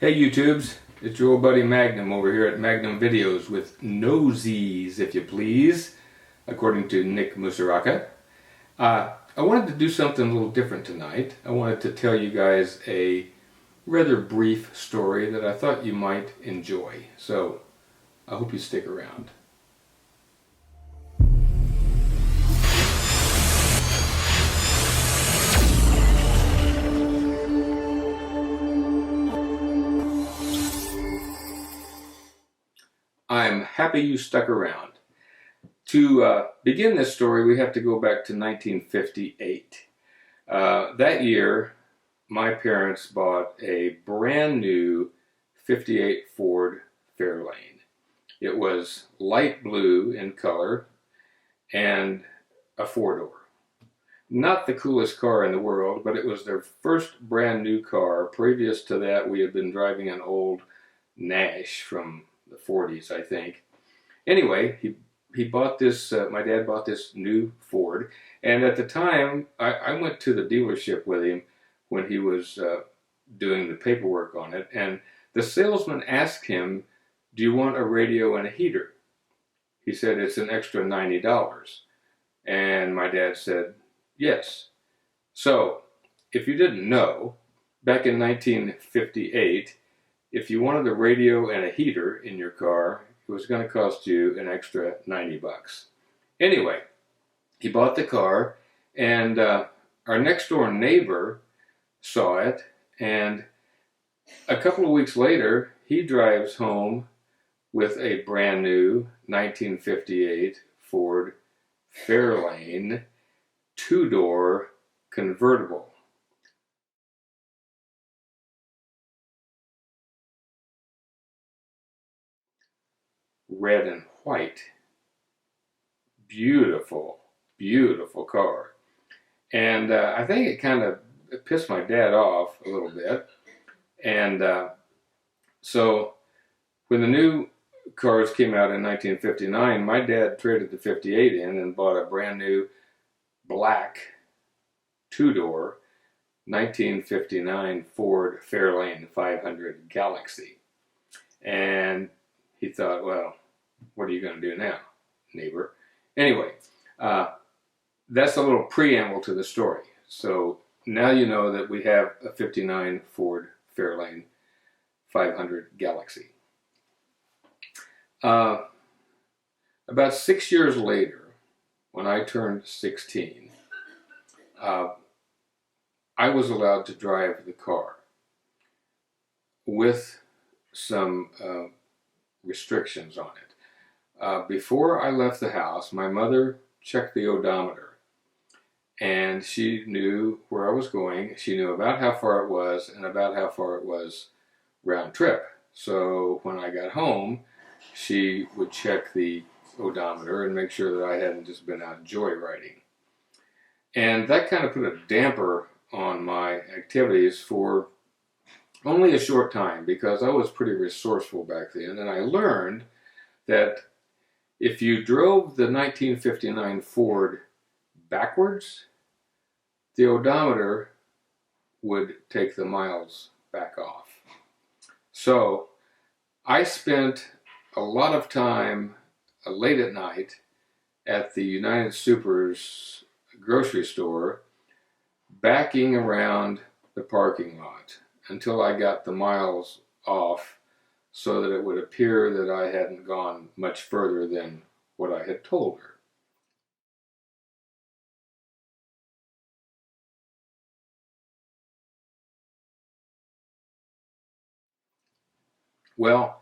Hey YouTubes, it's your old buddy Magnum over here at Magnum Videos with Nosies, if you please, according to Nick Musaraka. I wanted to do something a little different tonight. I wanted to tell you guys a rather brief story that I thought you might enjoy. So, I hope you stick around. I'm happy you stuck around. To begin this story, we have to go back to 1958. That year, my parents bought a brand new 58 Ford Fairlane. It was light blue in color and a four-door. Not the coolest car in the world, but it was their first brand new car. Previous to that, we had been driving an old Nash from the 40s, I think. Anyway, he bought this, my dad bought this new Ford, and at the time, I went to the dealership with him when he was doing the paperwork on it, and the salesman asked him, "Do you want a radio and a heater?" He said, "It's an extra $90. And my dad said, "Yes." So, if you didn't know, back in 1958, if you wanted a radio and a heater in your car, it was going to cost you an extra $90. Anyway, he bought the car, and our next door neighbor saw it, and a couple of weeks later, he drives home with a brand new 1958 Ford Fairlane two-door convertible. Red and white. Beautiful, beautiful car. And I think it kind of pissed my dad off a little bit. And so when the new cars came out in 1959, my dad traded the 58 in and bought a brand new black two-door 1959 Ford Fairlane 500 Galaxy. And he thought, well, what are you going to do now, neighbor? Anyway, that's a little preamble to the story. So now you know that we have a 59 Ford Fairlane 500 Galaxy. About 6 years later, when I turned 16, I was allowed to drive the car with some restrictions on it. Before I left the house, my mother checked the odometer, and she knew where I was going. She knew about how far it was and about how far it was round trip. So when I got home, she would check the odometer and make sure that I hadn't just been out joyriding. And that kind of put a damper on my activities for only a short time, because I was pretty resourceful back then, and I learned that if you drove the 1959 Ford backwards, the odometer would take the miles back off. So I spent a lot of time late at night at the United Supers grocery store backing around the parking lot until I got the miles off, so that it would appear that I hadn't gone much further than what I had told her. Well,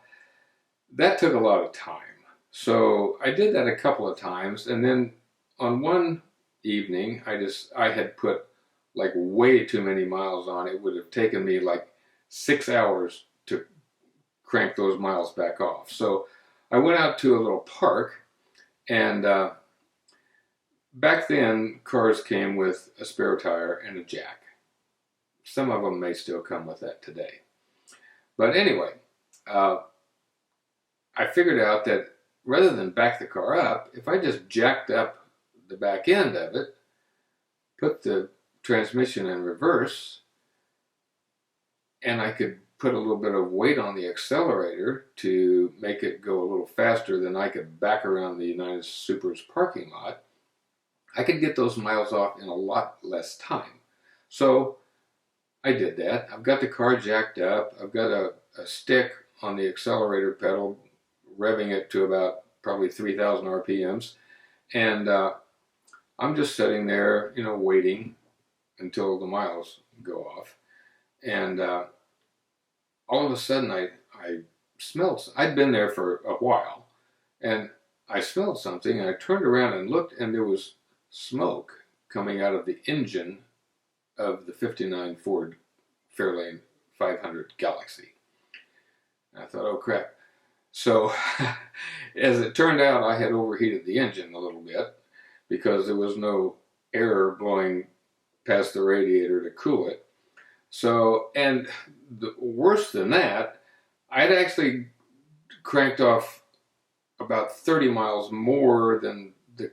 that took a lot of time. So I did that a couple of times, and then on one evening, I had put like way too many miles on. It would have taken me like 6 hours to crank those miles back off. So I went out to a little park, and back then cars came with a spare tire and a jack. Some of them may still come with that today. But anyway, I figured out that rather than back the car up, if I just jacked up the back end of it, put the transmission in reverse, and I could put a little bit of weight on the accelerator to make it go a little faster than I could back around the United Super's parking lot, I could get those miles off in a lot less time. So I did that. I've got the car jacked up. I've got a stick on the accelerator pedal, revving it to about probably 3,000 RPMs. And I'm just sitting there, you know, waiting until the miles go off. And all of a sudden I smelled, I'd been there for a while, and I smelled something, and I turned around and looked, and there was smoke coming out of the engine of the '59 Ford Fairlane 500 Galaxy. And I thought, oh crap. So as it turned out, I had overheated the engine a little bit because there was no air blowing past the radiator to cool it. So, and worse than that, I'd actually cranked off about 30 miles more than the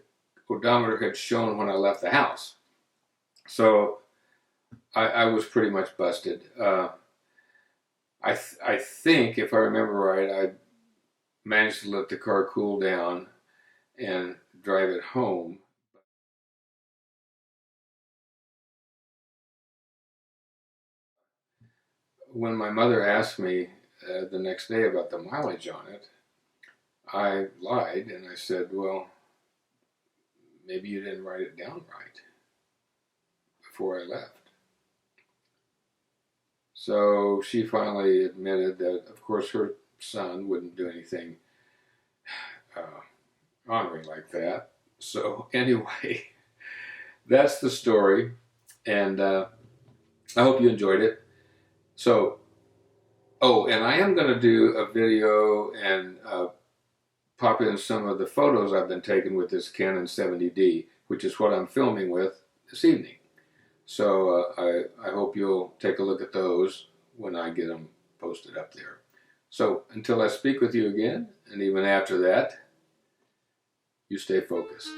odometer had shown when I left the house. So I was pretty much busted. I think, if I remember right, I managed to let the car cool down and drive it home. When my mother asked me the next day about the mileage on it, I lied and I said, well, maybe you didn't write it down right before I left. So she finally admitted that, of course, her son wouldn't do anything honoring like that. So anyway, that's the story, and I hope you enjoyed it. So, oh, and I am going to do a video and pop in some of the photos I've been taking with this Canon 70D, which is what I'm filming with this evening. So I hope you'll take a look at those when I get them posted up there. So until I speak with you again, and even after that, you stay focused.